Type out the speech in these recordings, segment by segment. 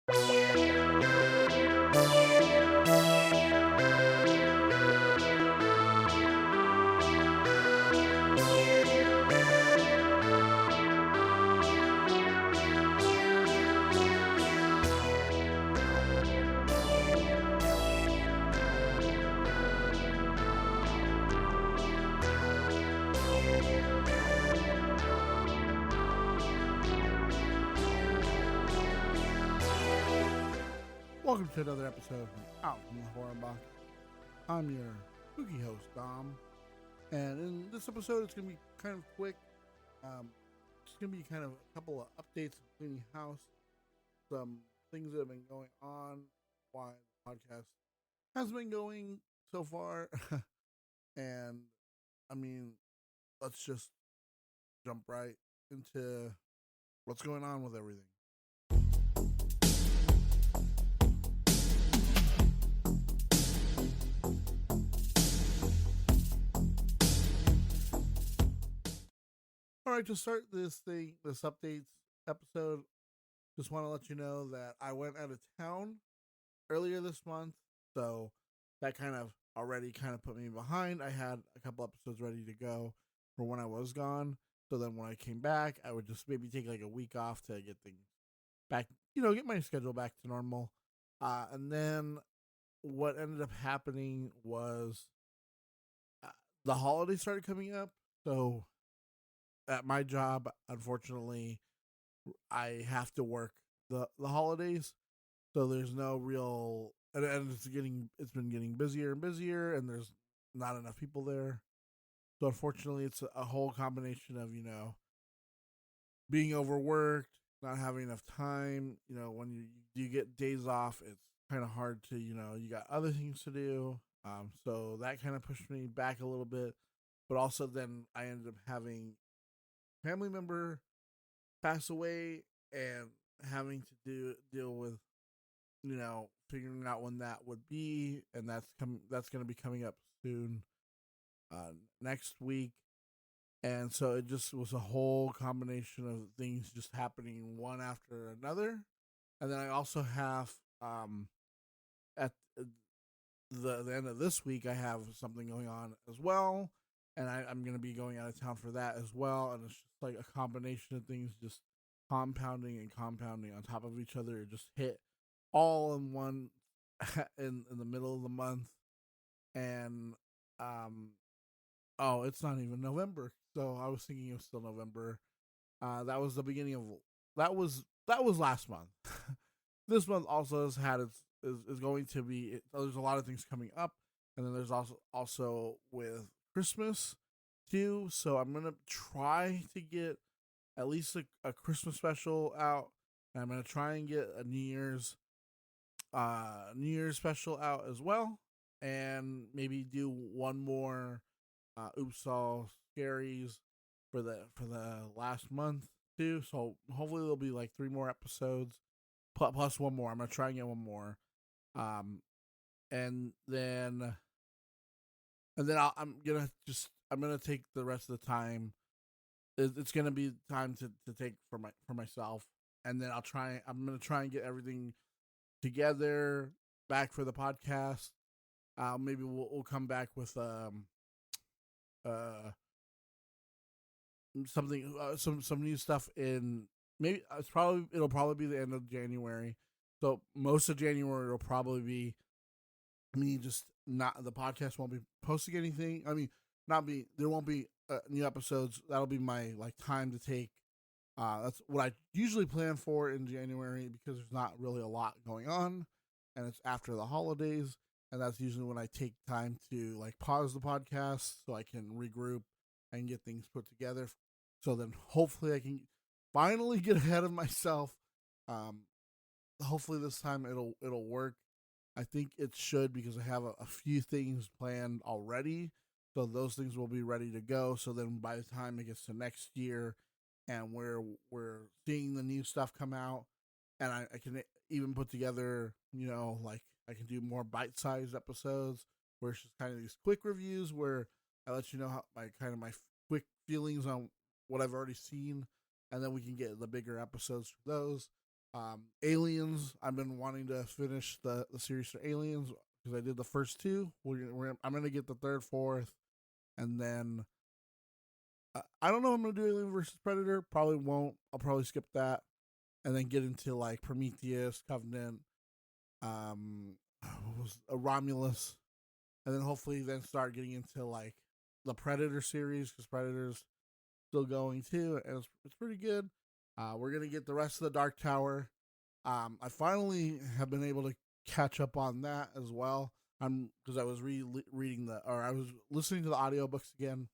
Welcome to another episode from Out from the Horrorbox. I'm your spooky host, Dom. And in this episode, it's going to be kind of quick. It's going to be kind of a couple of updates of cleaning house, some things that have been going on, why the podcast has been going so far. And, I mean, let's just jump right into what's going on with everything. All right, to start this updates episode, just want to let you know that I went out of town earlier this month, so that kind of already put me behind. I had a couple episodes ready to go for when I was gone, so then when I came back, I would just maybe take like a week off to get things back, get my schedule back to normal. And then what ended up happening was the holidays started coming up, so at my job, unfortunately, I have to work the holidays, so there's no real, and it's been getting busier and busier, and there's not enough people there. So unfortunately, it's a whole combination of being overworked, not having enough time. When you get days off, it's kind of hard to you got other things to do. So that kind of pushed me back a little bit, but also then I ended up having family member pass away and having to deal with figuring out when that would be, and that's going to be coming up soon, next week. And so it just was a whole combination of things just happening one after another. And then I also have at the end of this week I have something going on as well, and I'm going to be going out of town for that as well. And it's just like a combination of things just compounding on top of each other. It just hit all in one in the middle of the month. And it's not even November, so I was thinking it was still November. That was the beginning of that was last month. This month also has had is going to be, there's a lot of things coming up, and then there's also with Christmas too. So I'm gonna try to get at least a Christmas special out, and I'm gonna try and get a New Year's special out as well, and maybe do one more Oops All Scaries for the last month too. So hopefully there'll be like 3 more episodes plus one more. I'm gonna try and get one more, and then I'm gonna take the rest of the time. It's gonna be time to take for myself, and then I'm gonna try and get everything together back for the podcast. Maybe we'll come back with something, some new stuff in, maybe it'll probably be the end of January. So most of January will probably be me just not, the podcast won't be posting anything. I mean, there won't be new episodes. That'll be my time to take. That's what I usually plan for in January, because there's not really a lot going on, and it's after the holidays, and that's usually when I take time to pause the podcast so I can regroup and get things put together. So then hopefully I can finally get ahead of myself. Hopefully this time it'll work. I think it should, because I have a few things planned already. So those things will be ready to go. So then by the time it gets to next year and we're seeing the new stuff come out, and I can even put together, I can do more bite-sized episodes where it's just kind of these quick reviews where I let you know how my quick feelings on what I've already seen, and then we can get the bigger episodes for those. Aliens, I've been wanting to finish the series for Aliens because I did the first two. I'm going to get the third, fourth, and then I don't know if I'm going to do Alien versus Predator. Probably won't. I'll probably skip that and then get into like Prometheus, Covenant, what was Romulus, and then hopefully then start getting into like the Predator series because Predator's still going too, and it's pretty good. We're gonna get the rest of the Dark Tower. I finally have been able to catch up on that as well. Because I was reading I was listening to the audiobooks again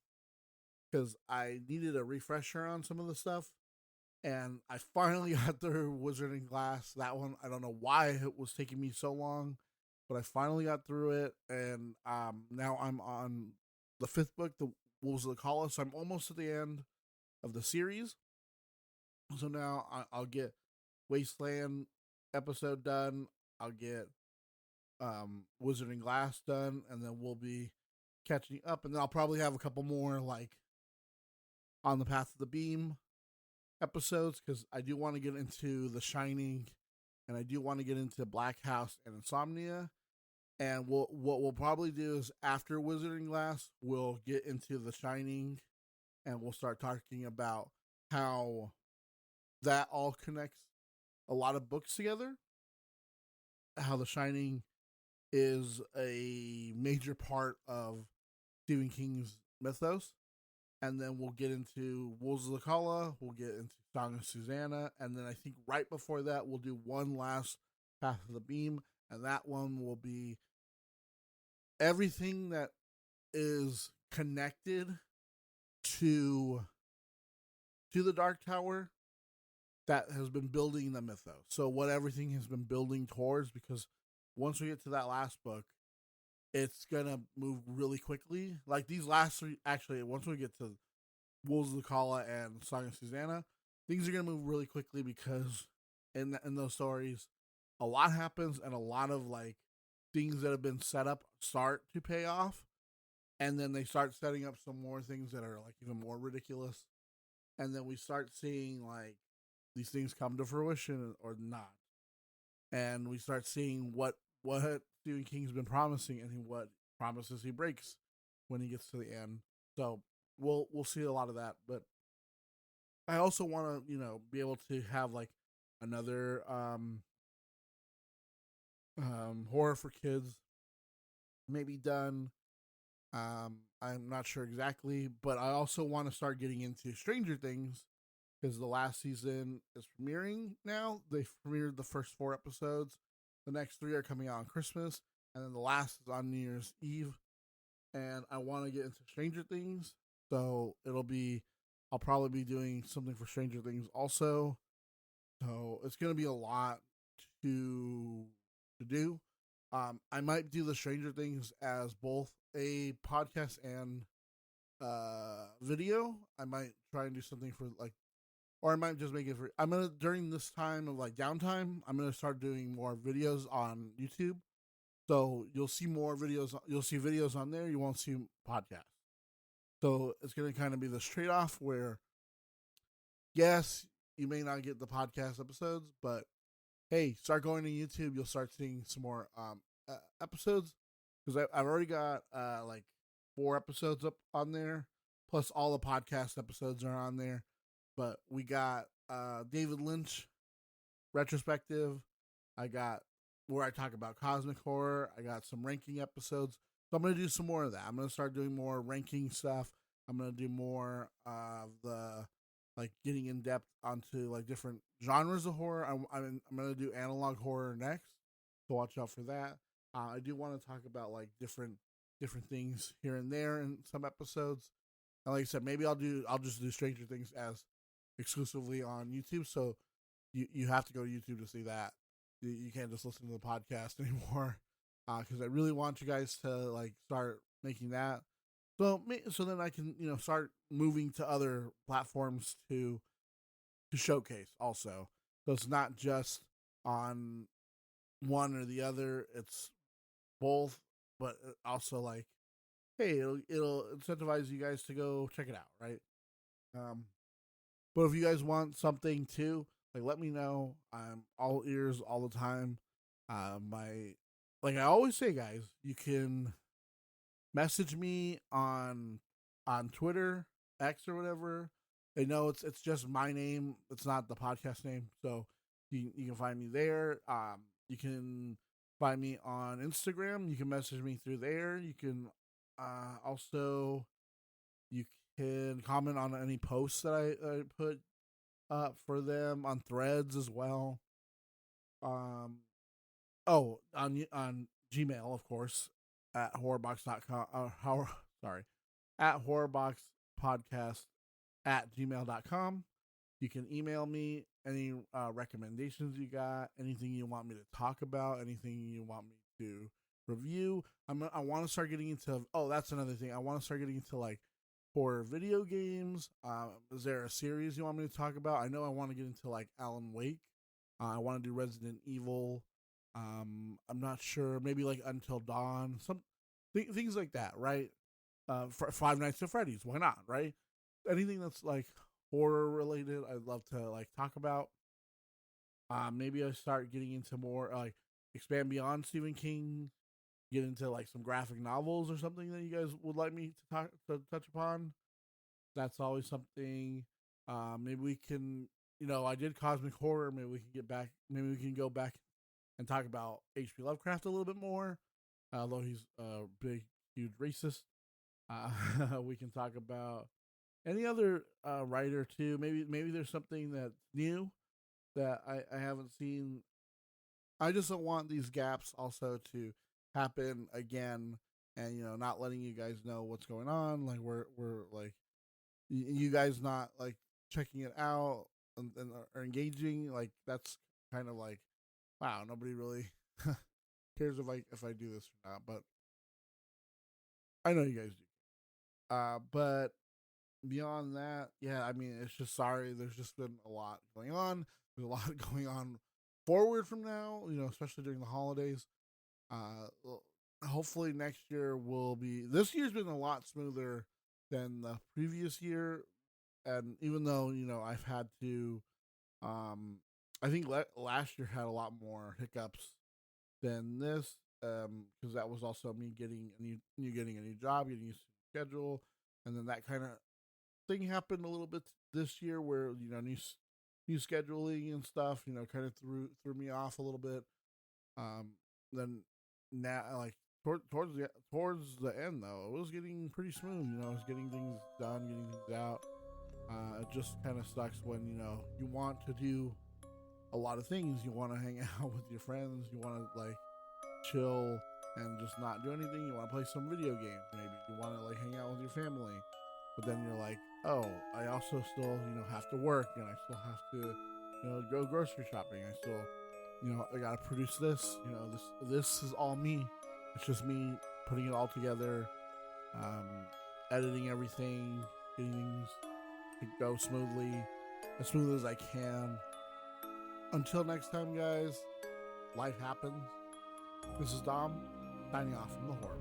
because I needed a refresher on some of the stuff, and I finally got through Wizarding Glass. That one, I don't know why it was taking me so long, but I finally got through it, and now I'm on the fifth book, the Wolves of the Calla. So I'm almost at the end of the series. So now I'll get Wasteland episode done. I'll get Wizarding Glass done, and then we'll be catching up. And then I'll probably have a couple more like on the Path of the Beam episodes because I do want to get into The Shining, and I do want to get into Black House and Insomnia. And what we'll probably do is after Wizarding Glass, we'll get into The Shining, and we'll start talking about how that all connects a lot of books together. How The Shining is a major part of Stephen King's mythos. And then we'll get into Wolves of the Calla, we'll get into Song of Susanna, and then I think right before that we'll do one last Path of the Beam, and that one will be everything that is connected to the Dark Tower that has been building the mythos. So what everything has been building towards, because once we get to that last book, it's gonna move really quickly. Like these last three, actually, once we get to Wolves of the Calla and Song of Susanna, things are gonna move really quickly because in those stories, a lot happens and a lot of like things that have been set up start to pay off, and then they start setting up some more things that are like even more ridiculous, and then we start seeing like these things come to fruition or not, and we start seeing what Stephen King's been promising and what promises he breaks when he gets to the end. So we'll see a lot of that, but I also want to be able to have like another horror for kids maybe done. I'm not sure exactly, but I also want to start getting into Stranger Things because the last season is premiering now. They premiered the first 4 episodes. The next 3 are coming out on Christmas, and then the last is on New Year's Eve. And I want to get into Stranger Things, so I'll probably be doing something for Stranger Things also. So it's gonna be a lot to do. I might do the Stranger Things as both a podcast and video. I might try and do something for like, or I might just make it for. I'm gonna during this time of like downtime, I'm gonna start doing more videos on YouTube. So you'll see more videos. You'll see videos on there. You won't see podcasts. So it's gonna kind of be this trade off where, yes, you may not get the podcast episodes, but hey, start going to YouTube. You'll start seeing some more episodes because I've already got like 4 episodes up on there, plus all the podcast episodes are on there. But we got David Lynch retrospective. I got where I talk about cosmic horror. I got some ranking episodes. So I'm going to do some more of that. I'm going to start doing more ranking stuff. I'm going to do more of the like getting in depth onto like different genres of horror. I'm going to do analog horror next. So watch out for that. I do want to talk about like different things here and there in some episodes. And like I said, maybe I'll just do Stranger Things as exclusively on YouTube. So you have to go to YouTube to see that. You can't just listen to the podcast anymore. Because I really want you guys to like start making that. So then I can start moving to other platforms to showcase also. So it's not just on one or the other. It's both, but also like, hey, it'll incentivize you guys to go check it out, right? But if you guys want something too, Like, let me know. I'm all ears all the time. My like I always say, guys, you can message me on Twitter, X or whatever. They know it's just my name. It's not the podcast name, so you can find me there. You can find me on Instagram. You can message me through there. You can also you can comment on any posts that I put up for them on Threads as well. Um, oh, on Gmail, of course, at horrorbox.com. Sorry, at horrorboxpodcast at gmail.com. You can email me any recommendations you got, anything you want me to talk about, anything you want me to review. I want to start getting into. Oh, that's another thing. I want to start getting into like horror video games. Is there a series you want me to talk about? I know I want to get into like Alan Wake. I want to do Resident Evil. I'm not sure. Maybe like Until Dawn. Things like that, right? Five Nights at Freddy's. Why not, right? Anything that's like horror related, I'd love to like talk about. Maybe I start getting into more like expand beyond Stephen King, get into like some graphic novels or something that you guys would like me to touch upon. That's always something. Maybe we can, I did cosmic horror. Maybe we can get back. Maybe we can go back and talk about H.P. Lovecraft a little bit more. Although he's a big, huge racist. We can talk about any other writer too. Maybe there's something that's new that I haven't seen. I just don't want these gaps also to happen again, and not letting you guys know what's going on. Like we're like you guys not like checking it out and are engaging. Like that's kind of like, wow, nobody really cares if I do this or not. But I know you guys do. But beyond that, yeah, I mean, it's just sorry. There's just been a lot going on. There's a lot going on forward from now, especially during the holidays. Hopefully next year will be. This year's been a lot smoother than the previous year, and even though I've had to, I think last year had a lot more hiccups than this, because that was also me getting getting a new job, getting used to the schedule, and then that kind of thing happened a little bit this year where new scheduling and stuff kind of threw me off a little bit. Then now like towards the end though, it was getting pretty smooth. I was getting things done, getting things out. It just kind of sucks when you want to do a lot of things. You want to hang out with your friends. You want to like chill and just not do anything. You want to play some video games. Maybe you want to like hang out with your family. But then you're like, oh, I also still, have to work, and I still have to, go grocery shopping. I still, I gotta produce this. This is all me. It's just me putting it all together, editing everything, getting things to go smoothly, as smooth as I can. Until next time, guys, life happens. This is Dom, signing off from the Horror.